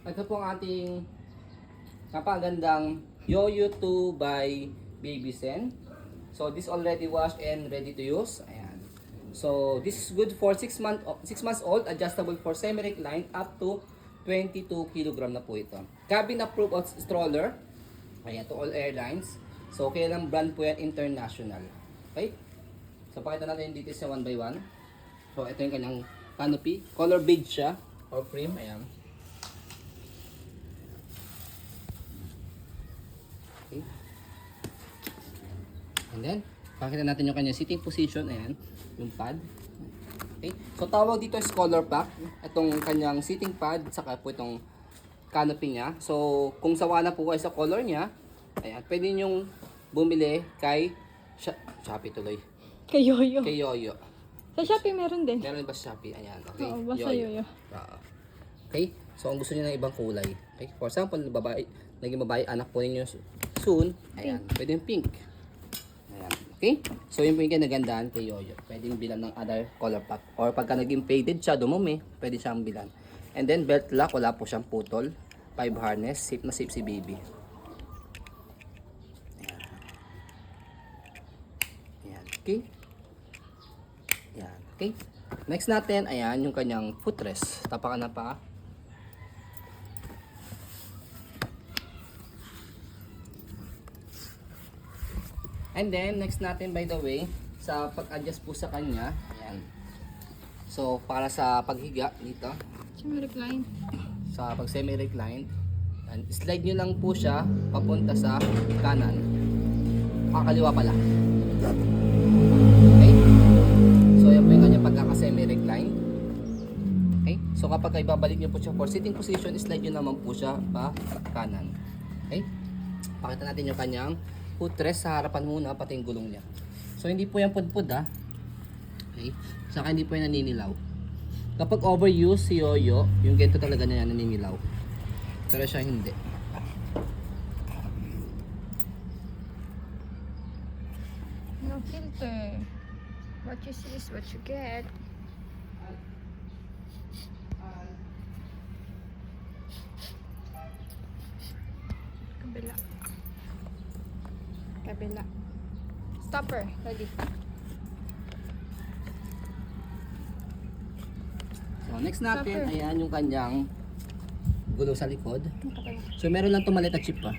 Ito po ang ating napagandang Yoyo 2 by Baby Sen. So this already washed and ready to use. Ayan. So this is good for 6 months old, adjustable for semi-recline up to 22 kg na po ito. Cabin approved of stroller. Ayan, to all airlines. So kailang brand po yan, international. Okay? So pakita natin dito sa 1 by 1. So ito yung kanyang canopy. Color beige siya or cream. Ayan. Okay. And then, pakita natin yung kanyang sitting position. Ayan, yung pad. Okay. So tawag dito is color pack. Itong kanyang sitting pad, saka po itong canopy niya. So kung sawa na po kayo sa color niya, ayan, pwede nyong bumili kay Shopee tuloy. Kay Yoyo. Kay Yoyo. Sa Shopee meron din. Meron ba sa Shopee? Ayan, okay. Oo, basta Yoyo. Oo. Okay. So ang gusto niyo ng ibang kulay. Okay. For example, babae, naging babae, anak po ninyo soon. Ayan, pwede yung pink. Ayan. Okay? So yun po yung kinagandaan kay Yoyo. Pwede yung bilan ng other color pack. Or pagka naging faded siya, dumumi, pwede siyang bilan. And then belt lock, wala po siyang putol. 5 harness, safe na safe si baby. Ayan. Ayan. Okay? Ayan. Okay? Next natin, ayan, yung kanyang footrest. Tapakan na pa. And then, next natin, by the way, sa pag-adjust po sa kanya, ayan. So, para sa paghiga dito, Semi-recline. sa pag semi-recline, slide nyo lang po siya papunta sa kanan. Kakaliwa pala. Okay? So, yan po yung kanya pagkaka-semi-recline. Okay? So, kapag ibabalik nyo po siya for sitting position, slide nyo naman po siya pa kanan. Okay? Pakita natin yung kanyang footrest sa harapan muna, pati yung gulong niya. So, hindi po yan pudpud ha. Okay? Saka hindi po yan naninilaw. Kapag overuse si Yoyo, yung ganito talaga na yan naninilaw. Pero siya hindi. No filter. What you see is what you get. Kabila. Kabila. Stopper. Ready. So next natin, Stopper. ayan yung kanyang gulong sa likod. So meron lang itong maliit na chip pa.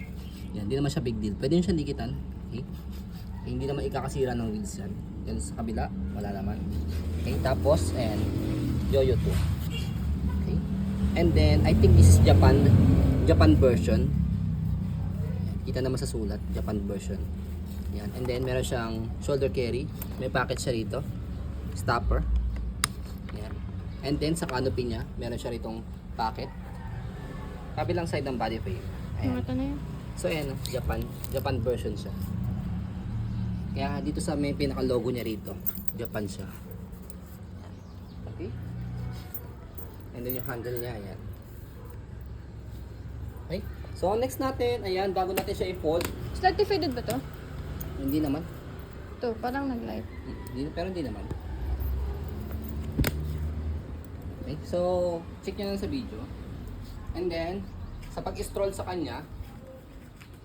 Yan, hindi naman siya big deal. Pwede nyo siya dikitan. Okay? Hindi naman ikakasira ng wheels yan. Yan sa kabila, wala naman. Okay, tapos, and Yoyo 2. Okay. And then, I think this is Japan version. Yan, kita naman sa sulat, Japan version. Yan. And then, meron siyang shoulder carry. May package siya rito. Stopper. Yan. And then, sa canopy niya, meron siya ritong packet. Kabilang side ng body frame. Ayan. Mata na yun. So ayan, Japan version siya. Kaya dito sa may pinaka-logo niya rito, Japan siya. Ayan. Okay? And then yung handle niya, ayan. Okay? So next natin, ayan, bago natin siya i-fold, Slightly faded ba to? hindi naman. To, parang nag-light. Pero hindi naman. Okay? So, check nyo lang sa video. And then, sa pag-stroll sa kanya,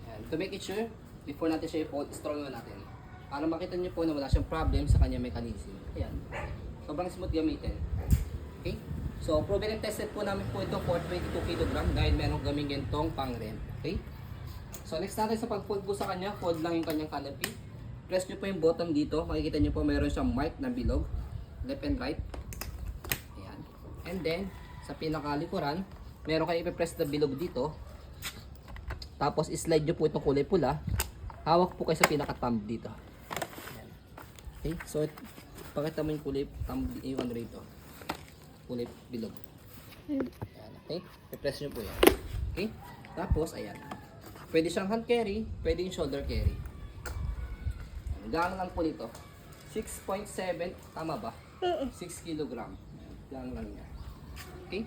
ayan, to make it sure, before natin siya i-fold, stroll na natin. Para makita nyo po na wala siyang problem sa kanya mechanism. Ayan. Sobrang smooth gamitin. Okay? So, proven and tested po namin po ito for 22 kg dahil meron kaming gantong pang-rent. Okay? So, next natin sa pag-fold po sa kanya, fold lang yung kanyang canopy. Press nyo po yung bottom dito. Makikita nyo po meron siyang mark na bilog. Left and right. Ayan. And then, sa pinakalikuran, meron kayo ipipress na bilog dito. Tapos, slide nyo po itong kulay pula. Hawak po kayo sa pinaka-thumb dito. Ayan. Okay, so pakita mo yung kulay thumb, yung ano rito. Kulay bilog. Ayan, okay? I-press nyo po yan. Okay? Tapos, ayan. Pwede siyang hand carry, pwede yung shoulder carry. Gaano lang po nito? 6.7, tama ba? 6 kg. Gaano lang niya. Okay?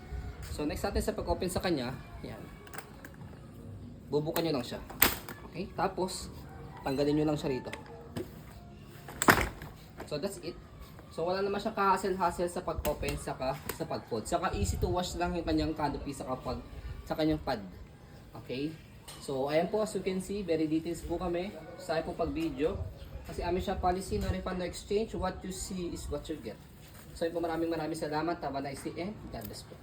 So next natin sa pag-open sa kanya, ayan. Bubukan nyo lang siya. Okay? Tapos, tanggalin nyo lang siya rito. So that's it. So wala naman siyang ka-hassle sa pag-open saka sa pag-fold. Saka easy to wash lang yung kanyang canopy saka pag sa kanyang pad. Okay? So, ayan po, as you can see, very details po kami sa aking po pag-video. Kasi amin siya policy, no refund, no exchange. What you see is what you get. So, yun po, maraming salamat. Have a nice day and God bless po.